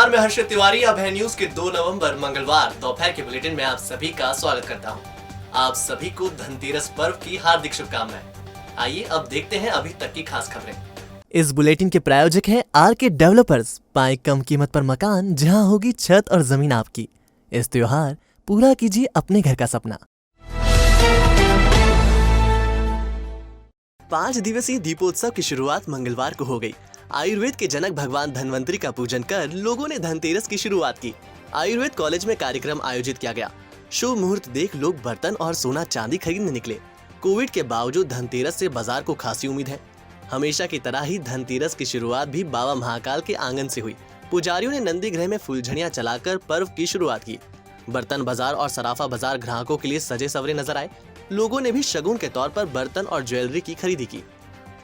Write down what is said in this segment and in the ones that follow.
नमस्कार, मैं हर्षित तिवारी। अभय न्यूज के 2 नवंबर मंगलवार दोपहर के बुलेटिन में आप सभी का स्वागत करता हूं। आप सभी को धनतेरस पर्व की हार्दिक शुभकामनाएं। आइए अब देखते हैं अभी तक की खास खबरें। इस बुलेटिन के प्रायोजक हैं आरके डेवलपर्स। पाएं कम कीमत पर मकान, जहां होगी छत और जमीन आपकी। इस त्योहार पूरा कीजिए अपने घर का सपना। 5 दिवसीय दीपोत्सव की शुरुआत मंगलवार को हो गई। आयुर्वेद के जनक भगवान धन्वंतरी का पूजन कर लोगों ने धनतेरस की शुरुआत की। आयुर्वेद कॉलेज में कार्यक्रम आयोजित किया गया। शुभ मुहूर्त देख लोग बर्तन और सोना चांदी खरीदने निकले। कोविड के बावजूद धनतेरस से बाजार को खासी उम्मीद है। हमेशा की तरह ही धनतेरस की शुरुआत भी बाबा महाकाल के आंगन से हुई। पुजारियों ने नंदी गृह में फुलझड़ियां चलाकर पर्व की शुरुआत की। बर्तन बाजार और सराफा बाजार ग्राहकों के लिए सजे सवरे नजर आए। लोगों ने भी शगुन के तौर पर बर्तन और ज्वेलरी की खरीदी की।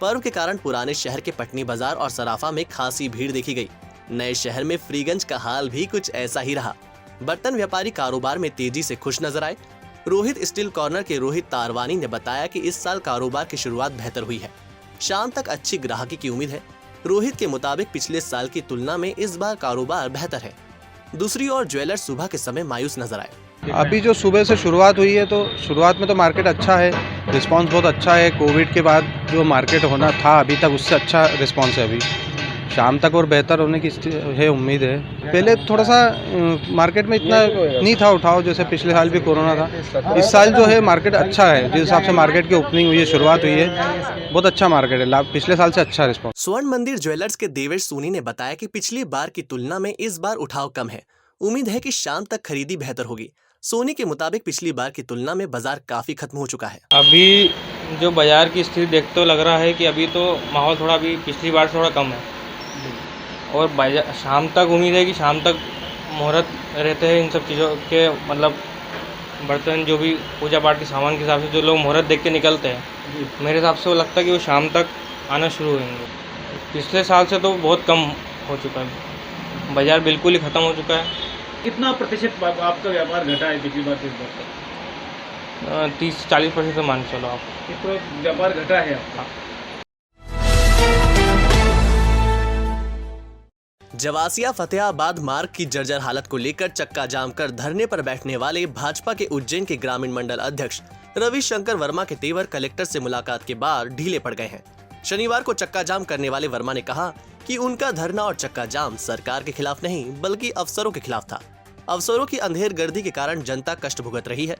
पर्व के कारण पुराने शहर के पटनी बाजार और सराफा में खासी भीड़ देखी गई। नए शहर में फ्रीगंज का हाल भी कुछ ऐसा ही रहा। बर्तन व्यापारी कारोबार में तेजी से खुश नजर आए। रोहित स्टील कॉर्नर के रोहित तारवानी ने बताया कि इस साल कारोबार की शुरुआत बेहतर हुई है। शाम तक अच्छी ग्राहकी की उम्मीद है। रोहित के मुताबिक पिछले साल की तुलना में इस बार कारोबार बेहतर है। दूसरी ओर ज्वेलर्स सुबह के समय मायूस नजर आए। अभी जो सुबह से शुरुआत हुई है, तो शुरुआत में तो मार्केट अच्छा है, रिस्पांस बहुत अच्छा है। कोविड के बाद जो मार्केट होना था अभी तक, उससे अच्छा रिस्पांस है। अभी शाम तक और बेहतर होने की है उम्मीद है। पहले थोड़ा सा मार्केट में इतना नहीं था उठाव, जैसे पिछले साल भी कोरोना था। इस साल जो है मार्केट अच्छा है। जिस हिसाब से मार्केट की ओपनिंग हुई है, शुरुआत हुई है, बहुत अच्छा मार्केट है। पिछले साल से अच्छा रिस्पांस। स्वर्ण मंदिर ज्वेलर्स के देवेश सोनी ने बताया कि पिछली बार की तुलना में इस बार उठाव कम है। उम्मीद है कि शाम तक खरीदी बेहतर होगी। सोनी के मुताबिक पिछली बार की तुलना में बाजार काफी खत्म हो चुका है। अभी जो बाजार की स्थिति देखते तो लग रहा है कि अभी तो माहौल थोड़ा भी पिछली बार से थोड़ा कम है। और शाम तक उम्मीद है कि शाम तक मुहूर्त रहते हैं इन सब चीज़ों के, मतलब बर्तन जो भी पूजा पाठ के सामान के हिसाब से जो लोग मुहूर्त देख के निकलते हैं, मेरे हिसाब से वो लगता है कि वो शाम तक आना शुरू होंगे। पिछले साल से तो बहुत कम हो चुका है, बाजार बिल्कुल ही ख़त्म हो चुका है। कितना प्रतिशत आपका व्यापार घटा है पिछली बार से इस बार तक? 30-40% तो मान चलो आप। कितना व्यापार घटा है आपका? जवासिया फतेहाबाद मार्ग की जर्जर हालत को लेकर चक्का जाम कर धरने पर बैठने वाले भाजपा के उज्जैन के ग्रामीण मंडल अध्यक्ष रविशंकर वर्मा के तेवर कलेक्टर से मुलाकात के बाद ढीले पड़ गए हैं। शनिवार को चक्का जाम करने वाले वर्मा ने कहा कि उनका धरना और चक्का जाम सरकार के खिलाफ नहीं बल्कि अफसरों के खिलाफ था। अफसरों की अंधेरगर्दी के कारण जनता कष्ट भुगत रही है।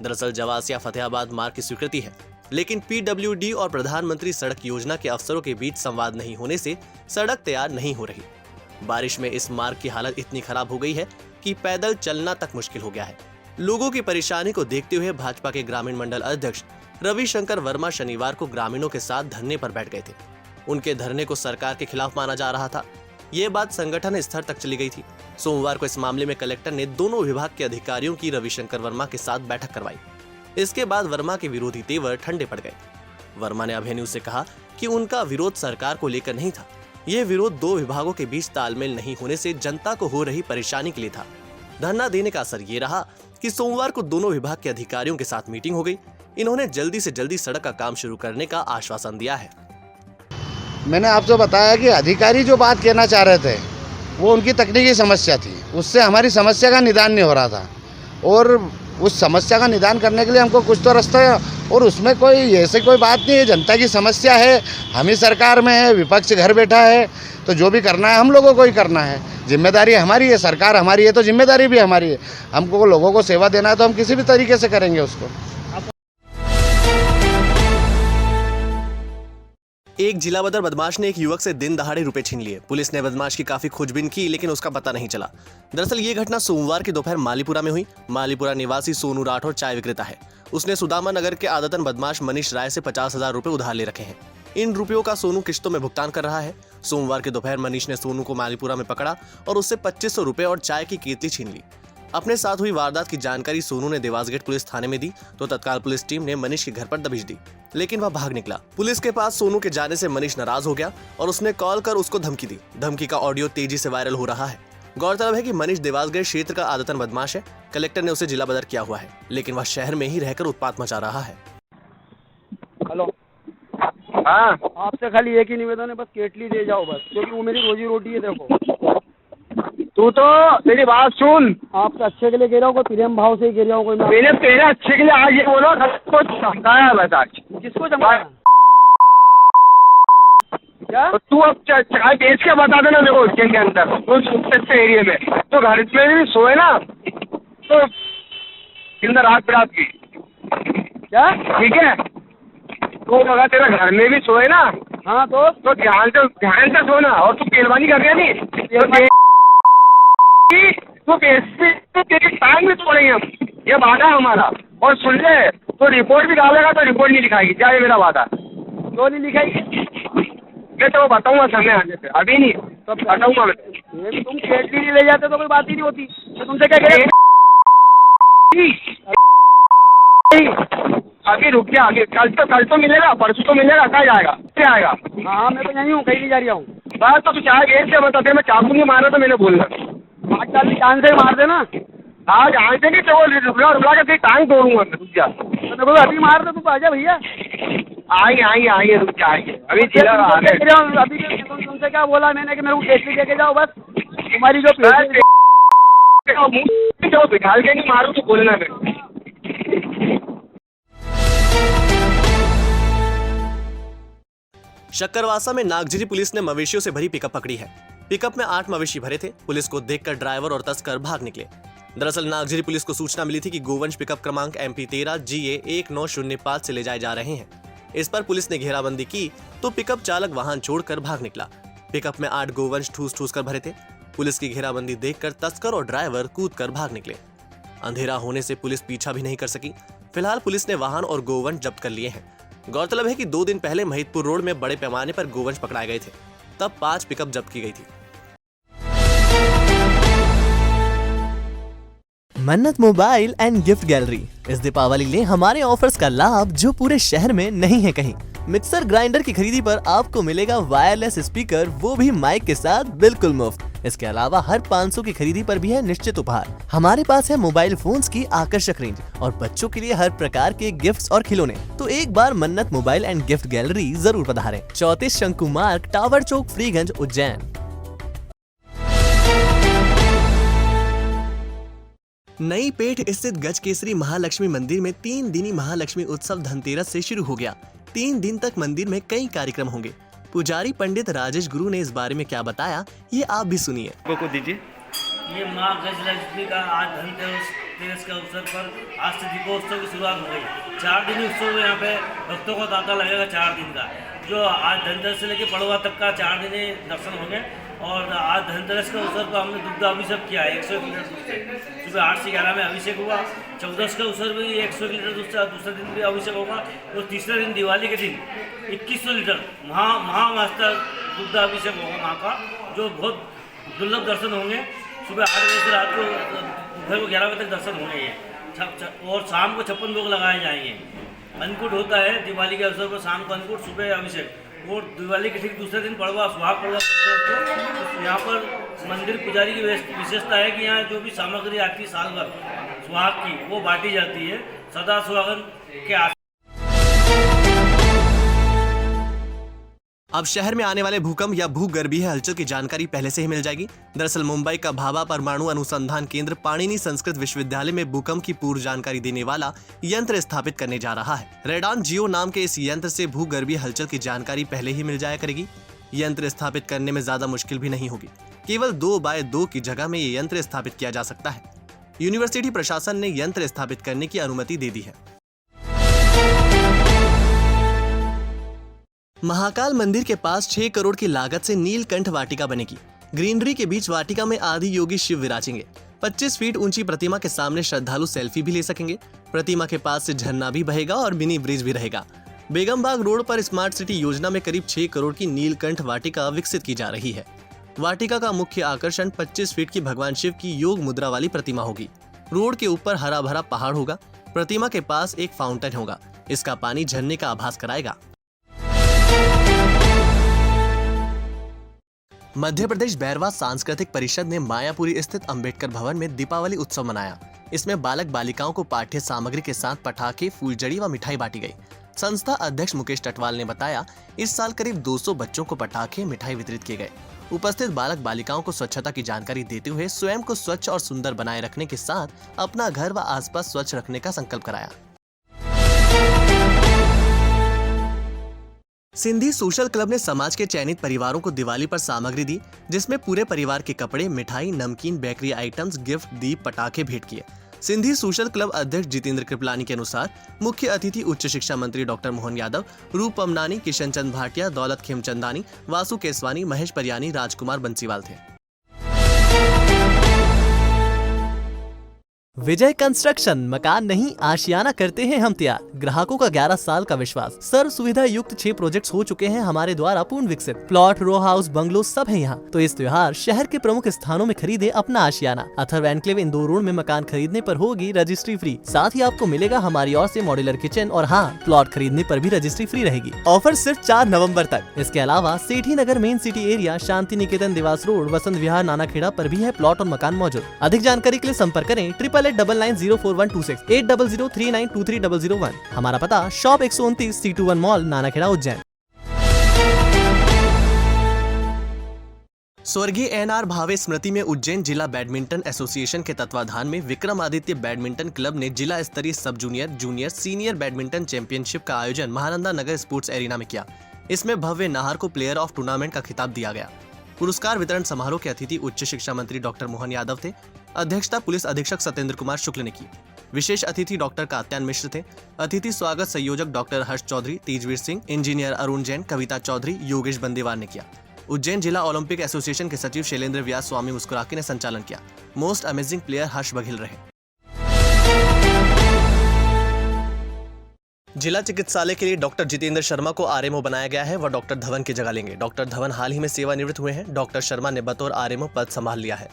दरअसल जवासिया फतेहाबाद मार्ग की स्वीकृति है, लेकिन पीडब्ल्यूडी और प्रधानमंत्री सड़क योजना के अफसरों के बीच संवाद नहीं होने से सड़क तैयार नहीं हो रही। बारिश में इस मार्ग की हालत इतनी खराब हो गई है कि पैदल चलना तक मुश्किल हो गया है। लोगों की परेशानी को देखते हुए भाजपा के ग्रामीण मंडल अध्यक्ष रविशंकर वर्मा शनिवार को ग्रामीणों के साथ धरने पर बैठ गए थे। उनके धरने को सरकार के खिलाफ माना जा रहा था। ये बात संगठन स्तर तक चली गई थी। सोमवार को इस मामले में कलेक्टर ने दोनों विभाग के अधिकारियों की रविशंकर वर्मा के साथ बैठक करवाई। इसके बाद वर्मा के विरोधी तेवर ठंडे पड़ गए। वर्मा ने अभय न्यूज से कहा कि उनका विरोध सरकार को लेकर नहीं था। ये विरोध 2 विभागों के बीच तालमेल नहीं होने से जनता को हो रही परेशानी के लिए था। धरना देने का असर ये रहा कि सोमवार को दोनों विभाग के अधिकारियों के साथ मीटिंग हो गई। इन्होंने जल्दी से जल्दी सड़क का काम शुरू करने का आश्वासन दिया है। मैंने आपसे बताया कि अधिकारी जो बात कहना चाह रहे थे वो उनकी तकनीकी समस्या थी, उससे हमारी समस्या का निदान नहीं हो रहा था। और उस समस्या का निदान करने के लिए हमको कुछ तो रास्ता है, और उसमें कोई ऐसे कोई बात नहीं है। जनता की समस्या है, हम ही सरकार में है, विपक्ष घर बैठा है, तो जो भी करना है हम लोगों को ही करना है। जिम्मेदारी हमारी है, सरकार हमारी है तो जिम्मेदारी भी हमारी है। हमको लोगों को सेवा देना है तो हम किसी भी तरीके से करेंगे उसको। एक जिला बदर बदमाश ने एक युवक से दिन दहाड़े रुपए छीन लिए। पुलिस ने बदमाश की काफी खोजबीन की, लेकिन उसका पता नहीं चला। दरअसल ये घटना सोमवार की दोपहर मालीपुरा में हुई। मालीपुरा निवासी सोनू राठौर चाय विक्रेता है। उसने सुदामा नगर के आदतन बदमाश मनीष राय से 50,000 रुपए उधार ले रखे हैं। इन रुपयों का सोनू किश्तों में भुगतान कर रहा है। सोमवार की दोपहर मनीष ने सोनू को मालीपुरा में पकड़ा और उससे 2500 रुपए और चाय की केतली छीन ली। अपने साथ हुई वारदात की जानकारी सोनू ने देवासगेट पुलिस थाने में दी तो तत्काल पुलिस टीम ने मनीष के घर पर दबिश दी, लेकिन वह भाग निकला। पुलिस के पास सोनू के जाने से मनीष नाराज हो गया और उसने कॉल कर उसको धमकी दी। धमकी का ऑडियो तेजी से वायरल हो रहा है। गौरतलब है कि मनीष देवासगढ़ क्षेत्र का आदतन बदमाश है। कलेक्टर ने उसे जिला बदर किया हुआ है, लेकिन वह शहर में ही रहकर उत्पात मचा रहा है। हेलो, हाँ, आपसे खाली एक ही निवेदन है, बस केटली दे जाओ बस, क्योंकि वो मेरी रोजी रोटी है। देखो तू तो मेरी बात सुन, आपके अच्छे के लिए कह रहा हूँ, कोई प्रेम भाव से ही कह रहा हूँ, कोई मैं मैंने तेरे अच्छे के लिए आज ये बोला सबको धमकाया है बस आज। किसको चमकाया? क्या? तो तू अब चाय बेच के बता देना मेरे को उज्जैन के अंदर उस एरिया में तो घर में भी सोए ना तो दिन रात बिरात की, क्या? ठीक है? तो अगर तेरा घर में भी सोए ना हाँ तो ध्यान से सोना। और तू पेलवानी कर रही है नहीं तो तेरी टांग भी तोड़ेंगे हम, ये वादा है हमारा। और सुन ले, तो रिपोर्ट भी डालेगा तो रिपोर्ट नहीं लिखाएगी, क्या ये मेरा वादा? क्यों नहीं लिखाई? मैं तो बताऊंगा समय आने पे, अभी नहीं तो बताऊंगा मैं। ये तुम केटली नहीं ले जाते तो कोई बात ही नहीं होती। तो तुमसे क्या कह रहे? अभी रुक जा, आगे कल तो मिलेगा, परसों तो मिलेगा, कहाँ जाएगा, क्या आएगा? हाँ मैं तो यहीं हूँ, कहीं नहीं जा रहा हूँ। बस तो तू चाय बेच के बता दे, मैं चाकू नहीं मारा तो मैंने बोलना। आज चाल जान से मार देना। आज आए थे कि तो रुला के तेरी टांग तोड़ूंगा मैं, रुक जा। तो देखो अभी मार दो, तू आजा भैया। आएंगे रुक जा, आएंगे अभी जिला आ रहे। अभी तुमसे क्या बोला मैंने कि मेरे को केटली लेके जाओ, बस तुम्हारी जो मुँह बिठाल के नहीं मारू तो बोलना मैं। शक्करवासा में नागझिरी पुलिस ने मवेशियों से भरी पिकअप पकड़ी है। पिकअप में 8 मवेशी भरे थे। पुलिस को देखकर ड्राइवर और तस्कर भाग निकले। दरअसल नागझिरी पुलिस को सूचना मिली थी कि गोवंश पिकअप क्रमांक MP13 GA 1905 से ले जाए जा रहे हैं। इस पर पुलिस ने घेराबंदी की तो पिकअप चालक वाहन छोड़कर भाग निकला। पिकअप में 8 गोवंश ठूस कर भरे थे। पुलिस की घेराबंदी देखकर तस्कर और ड्राइवर कूदकर भाग निकले। अंधेरा होने से पुलिस पीछा भी नहीं कर सकी। फिलहाल पुलिस ने वाहन और गोवंश जब्त कर लिए हैं। गौरतलब है कि 2 दिन पहले महिदपुर रोड में बड़े पैमाने पर गोवंश पकड़ाए गए थे, तब 5 पिकअप जब्त की गई थी। मन्नत मोबाइल एंड गिफ्ट गैलरी इस दीपावली ले हमारे ऑफर्स का लाभ जो पूरे शहर में नहीं है कहीं। मिक्सर ग्राइंडर की खरीदी पर आपको मिलेगा वायरलेस स्पीकर, वो भी माइक के साथ बिल्कुल मुफ्त। इसके अलावा हर 500 की खरीदी पर भी है निश्चित उपहार। हमारे पास है मोबाइल फोन्स की आकर्षक रेंज और बच्चों के लिए हर प्रकार के गिफ्ट्स और खिलौने। तो एक बार मन्नत मोबाइल एंड गिफ्ट गैलरी जरूर पधारें। 34 शंकु मार्ग, टावर चौक, फ्रीगंज, उज्जैन। नई पेठ स्थित गजकेसरी महालक्ष्मी मंदिर में 3 दिनी महालक्ष्मी उत्सव धनतेरस से शुरू हो गया। 3 दिन तक मंदिर में कई कार्यक्रम होंगे। पुजारी पंडित राजेश गुरु ने इस बारे में क्या बताया, ये आप भी सुनिए। को दीजिए। ये माँ गजलक्ष्मी का आज धनतेरस के अवसर पर आज से दीपोत्सव की शुरुआत हो गई। 4 दिन उत्सव यहाँ पे भक्तों का तांता लगेगा 4 दिन का। जो आज धनतेरस से लेकर पड़वा तक का 4 दिन दर्शन होंगे। और आज धनतेरस के अवसर पर हमने दुग्ध अभिषेक किया है 101 लीटर दूध से। सुबह 8 से 11 में अभिषेक हुआ। 14 के अवसर पर 101 लीटर दूध से दूसरे दिन भी अभिषेक होगा। और तीसरे दिन दिवाली के दिन 2100 लीटर महामास्टर दुग्ध अभिषेक होगा माँ का, जो बहुत दुर्लभ दर्शन होंगे। सुबह 8 बजे से रात को दोपहर को 11 बजे तक दर्शन होंगे ये। और शाम को 56 भोग लगाए जाएंगे। अन्नकूट होता है दिवाली के अवसर पर, शाम को अन्नकूट, सुबह अभिषेक। और दिवाली के ठीक दूसरे दिन पड़वा, सुहाग पड़वा। तो यहाँ पर मंदिर पुजारी की विशेषता है कि यहाँ जो भी सामग्री आती है साल भर सुहाग की, वो बांटी जाती है सदा सुहागन के आस। अब शहर में आने वाले भूकंप या भूगर्भीय हलचल की जानकारी पहले से ही मिल जाएगी। दरअसल मुंबई का भाभा परमाणु अनुसंधान केंद्र पाणिनि संस्कृत विश्वविद्यालय में भूकंप की पूर्व जानकारी देने वाला यंत्र स्थापित करने जा रहा है। रेडॉन जियो नाम के इस यंत्र से भूगर्भीय हलचल की जानकारी पहले ही मिल जाया करेगी। यंत्र स्थापित करने में ज्यादा मुश्किल भी नहीं होगी। केवल 2x2 की जगह में ये यंत्र स्थापित किया जा सकता है। यूनिवर्सिटी प्रशासन ने यंत्र स्थापित करने की अनुमति दे दी है। महाकाल मंदिर के पास 6 करोड़ की लागत से नीलकंठ वाटिका बनेगी। ग्रीनरी के बीच वाटिका में आदि योगी शिव विराजेंगे। 25 फीट ऊंची प्रतिमा के सामने श्रद्धालु सेल्फी भी ले सकेंगे। प्रतिमा के पास से झरना भी बहेगा और मिनी ब्रिज भी रहेगा। बेगमबाग रोड पर स्मार्ट सिटी योजना में करीब 6 करोड़ की नीलकंठ वाटिका विकसित की जा रही है। वाटिका का मुख्य आकर्षण 25 फीट की भगवान शिव की योग मुद्रा वाली प्रतिमा होगी। रोड के ऊपर हरा भरा पहाड़ होगा। प्रतिमा के पास एक फाउंटेन होगा। इसका पानी झरने का आभास कराएगा। मध्य प्रदेश बैरवा सांस्कृतिक परिषद ने मायापुरी स्थित अंबेडकर भवन में दीपावली उत्सव मनाया। इसमें बालक बालिकाओं को पाठ्य सामग्री के साथ पटाखे, फूलझड़ी व मिठाई बांटी गई। संस्था अध्यक्ष मुकेश टटवाल ने बताया, इस साल करीब 200 बच्चों को पटाखे मिठाई वितरित किए गए। उपस्थित बालक बालिकाओं को स्वच्छता की जानकारी देते हुए स्वयं को स्वच्छ और सुंदर बनाए रखने के साथ अपना घर व आसपास स्वच्छ रखने का संकल्प कराया। सिंधी सोशल क्लब ने समाज के चयनित परिवारों को दिवाली पर सामग्री दी, जिसमें पूरे परिवार के कपड़े, मिठाई, नमकीन, बेकरी आइटम्स, गिफ्ट, दीप, पटाखे भेंट किए। सिंधी सोशल क्लब अध्यक्ष जितेंद्र कृपलानी के अनुसार मुख्य अतिथि उच्च शिक्षा मंत्री डॉक्टर मोहन यादव, रूप पमनानी, किशन चंद भाटिया, दौलत खेमचंदानी, वासु केसवानी, महेश परियानी, राजकुमार बंसीवाल थे। विजय कंस्ट्रक्शन, मकान नहीं आशियाना करते हैं हम तैयार। ग्राहकों का 11 साल का विश्वास। सर्व सुविधा युक्त 6 प्रोजेक्ट्स हो चुके हैं हमारे द्वारा पूर्ण विकसित। प्लॉट, रो हाउस, बंगलो सब है यहाँ। तो इस त्योहार शहर के प्रमुख स्थानों में खरीदे अपना आशियाना। अथर्व एनक्लेव इंदौर रोड में मकान खरीदने पर होगी रजिस्ट्री फ्री। साथ ही आपको मिलेगा हमारी ओर से मॉड्यूलर किचन और हाँ, प्लॉट खरीदने पर भी रजिस्ट्री फ्री रहेगी। ऑफर सिर्फ 4 नवम्बर तक। इसके अलावा सेठी नगर main city area, Shanti Niketan, Dewas road, Vasant Vihar, Nanakheda पर भी है प्लॉट और मकान मौजूद। अधिक जानकारी के लिए संपर्क करें 8899044126 8003923001। हमारा पता shop 129 C21 mall, Nanakheda, Ujjain. स्वर्गीय NR भावे स्मृति में उज्जैन जिला बैडमिंटन एसोसिएशन के तत्वाधान में विक्रमादित्य बैडमिंटन क्लब ने जिला स्तरीय सब junior, junior, senior badminton championship का आयोजन महानंदा नगर स्पोर्ट्स एरिना में किया। इसमें भव्य नाहर को प्लेयर ऑफ टूर्नामेंट का खिताब दिया गया। पुरस्कार वितरण समारोह के अतिथि उच्च शिक्षा मंत्री डॉक्टर मोहन यादव थे। अध्यक्षता पुलिस अधीक्षक सत्येंद्र कुमार शुक्ल ने की। विशेष अतिथि डॉक्टर कात्यायन मिश्र थे। अतिथि स्वागत संयोजक डॉक्टर हर्ष चौधरी, तेजवीर सिंह, इंजीनियर अरुण जैन, कविता चौधरी, योगेश बंदेवार ने किया। उज्जैन जिला ओलंपिक एसोसिएशन के सचिव शैलेंद्र व्यास स्वामी मुस्कुराके ने संचालन किया। मोस्ट अमेजिंग प्लेयर हर्ष बघेल रहे। जिला चिकित्सालय के लिए डॉक्टर जितेंद्र शर्मा को आरएमओ बनाया गया है। वह डॉक्टर धवन की जगह लेंगे। डॉक्टर धवन हाल ही में सेवानिवृत्त हुए हैं। डॉक्टर शर्मा ने बतौर आरएमओ पद संभाल लिया है।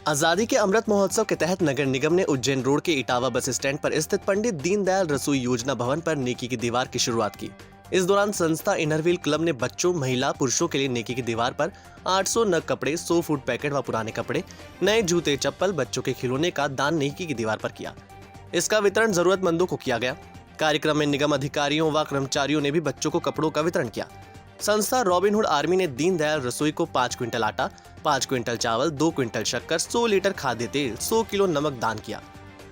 आजादी के अमृत महोत्सव के तहत नगर निगम ने उज्जैन रोड के इटावा बस स्टैंड पर स्थित पंडित दीनदयाल रसोई योजना भवन पर नेकी की दीवार की शुरुआत की। इस दौरान संस्था इनरव्हील क्लब ने बच्चों, महिला, पुरुषों के लिए नेकी की दीवार पर 800 नग कपड़े, 100 फूड पैकेट व पुराने कपड़े, नए जूते, चप्पल, बच्चों के खिलौने का दान नेकी की दीवार पर किया। इसका वितरण जरूरतमंदों को किया गया। कार्यक्रम में निगम अधिकारियों व कर्मचारियों ने भी बच्चों को कपड़ों का वितरण किया। संस्था रॉबिनहुड आर्मी ने दीनदयाल रसोई को 5 क्विंटल आटा, 5 क्विंटल चावल, 2 क्विंटल शक्कर, 100 लीटर खाद्य तेल, 100 किलो नमक दान किया।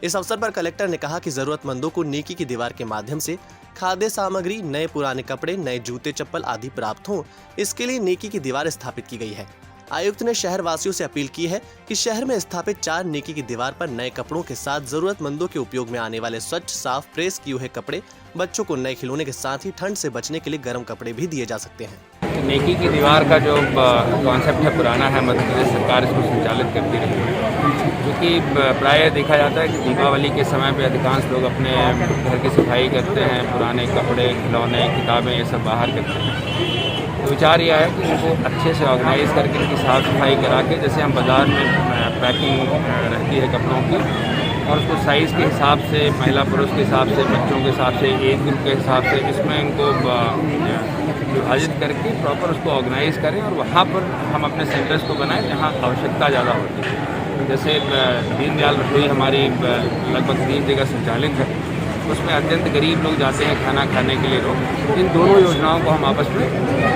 इस अवसर पर कलेक्टर ने कहा कि जरूरतमंदों को नेकी की दीवार के माध्यम से खाद्य सामग्री, नए पुराने कपड़े, नए जूते, चप्पल आदि प्राप्त हों, इसके लिए नेकी की दीवार स्थापित की गई है। आयुक्त ने शहर वासियों से अपील की है कि शहर में स्थापित 4 नेकी की दीवार पर नए कपड़ों के साथ जरूरतमंदों के उपयोग में आने वाले स्वच्छ, साफ, प्रेस किए हुए कपड़े, बच्चों को नए खिलौने के साथ ही ठंड से बचने के लिए गर्म कपड़े भी दिए जा सकते हैं। नेकी की दीवार का जो कॉन्सेप्ट है पुराना है, मध्य प्रदेश सरकार इसको संचालित करती रही है। क्योंकि प्रायः देखा जाता है कि दीपावली के समय पे अधिकांश लोग अपने घर की सफाई करते हैं, पुराने कपड़े, खिलौने, किताबें ये सब बाहर करते हैं। तो विचार यह है कि इनको अच्छे से ऑर्गेनाइज करके इनकी साफ़ सफाई करा के, जैसे हम बाज़ार में पैकिंग रहती है कपड़ों की, और उसको साइज़ के हिसाब से, महिला पुरुष के हिसाब से, बच्चों के हिसाब से, एज ग्रुप के हिसाब से इसमें इनको विभाजित करके प्रॉपर उसको ऑर्गेनाइज करें और वहाँ पर हम अपने सेंटर्स को बनाएं जहाँ आवश्यकता ज़्यादा होती है। जैसे दीनदयाल रसोई हमारी लगभग 3 जगह संचालित है, उसमें अत्यंत गरीब लोग जाते हैं खाना खाने के लिए लोग। इन दोनों योजनाओं को हम आपस में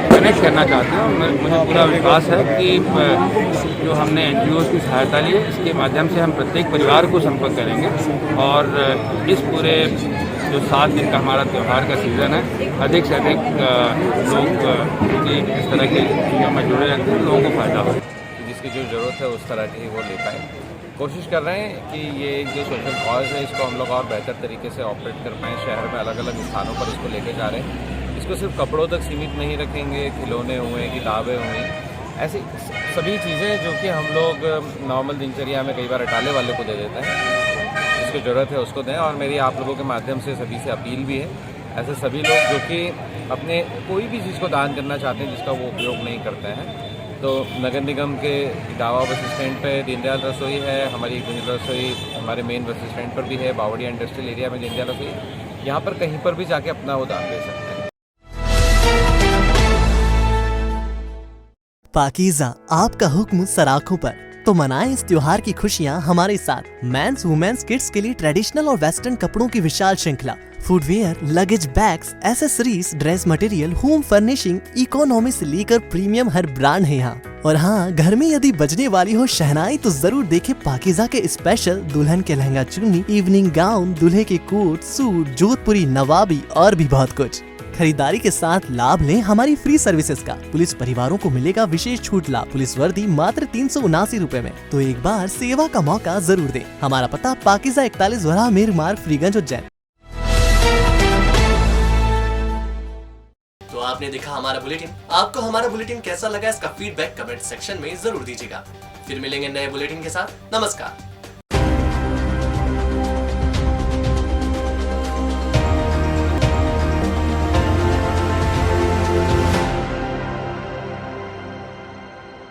कनेक्ट करना चाहते हैं और मुझे पूरा विश्वास है कि जो हमने NGOs की सहायता ली है, इसके माध्यम से हम प्रत्येक परिवार को संपर्क करेंगे और इस पूरे जो 7 दिन का हमारा त्यौहार का सीज़न है, अधिक से अधिक लोग क्योंकि इस तरह के चीज़ों में जुड़े रहते हैं, लोगों को फ़ायदा हो, जिसकी जो ज़रूरत है उस तरह की वो ले पाए। कोशिश कर रहे हैं कि ये जो सोशल कॉज है इसको हम लोग और बेहतर तरीके से ऑपरेट कर पाएँ। शहर में अलग अलग स्थानों पर इसको लेके जा रहे हैं। इसको सिर्फ कपड़ों तक सीमित नहीं रखेंगे, खिलौने हुए, किताबें हुई, ऐसी सभी चीज़ें जो कि हम लोग नॉर्मल दिनचर्या में कई बार अटाले वाले को दे देते हैं, जिसको ज़रूरत है उसको दें। और मेरी आप लोगों के माध्यम से सभी से अपील भी है, ऐसे सभी लोग जो कि अपने कोई भी चीज़ को दान करना चाहते हैं जिसका वो उपयोग नहीं करते हैं, तो नगर निगम के इटावा बस स्टैंड पे दीनदयाल रसोई है, हमारी दीनदयाल रसोई हमारे मेन बस स्टैंड पर भी है, बावड़िया इंडस्ट्रियल एरिया में दीनदयाल रसोई, यहाँ पर कहीं पर भी जाके अपना वो दान दे सकते हैं। पाकीज़ा, आपका हुक्म सराखों पर। तो मनाएं इस त्योहार की खुशियाँ हमारे साथ। मेंस वुमेन्स किड्स के लिए ट्रेडिशनल और वेस्टर्न कपड़ों की विशाल श्रृंखला, footwear, luggage bags, accessories, dress material, home furnishing, economy से लेकर प्रीमियम हर ब्रांड है यहाँ। और हाँ, घर में यदि बजने वाली हो शहनाई तो जरूर देखें पाकीज़ा के स्पेशल दुल्हन के लहंगा चुन्नी, इवनिंग गाउन, दूल्हे के कोट, सूट, जोधपुरी, नवाबी और भी बहुत कुछ। खरीदारी के साथ लाभ लें हमारी फ्री सर्विसेज का। पुलिस परिवारों को मिलेगा विशेष छूट लाभ, पुलिस वर्दी मात्र 379 रुपए में। तो एक बार सेवा का मौका जरूर दें। हमारा पता पाकीज़ा 41 वराह मेर मार्ग, फ्रीगंज, उज्जैन। तो आपने देखा हमारा बुलेटिन। आपको हमारा बुलेटिन कैसा लगा इसका फीडबैक कमेंट सेक्शन में जरूर दीजिएगा। फिर मिलेंगे नए बुलेटिन के साथ। नमस्कार।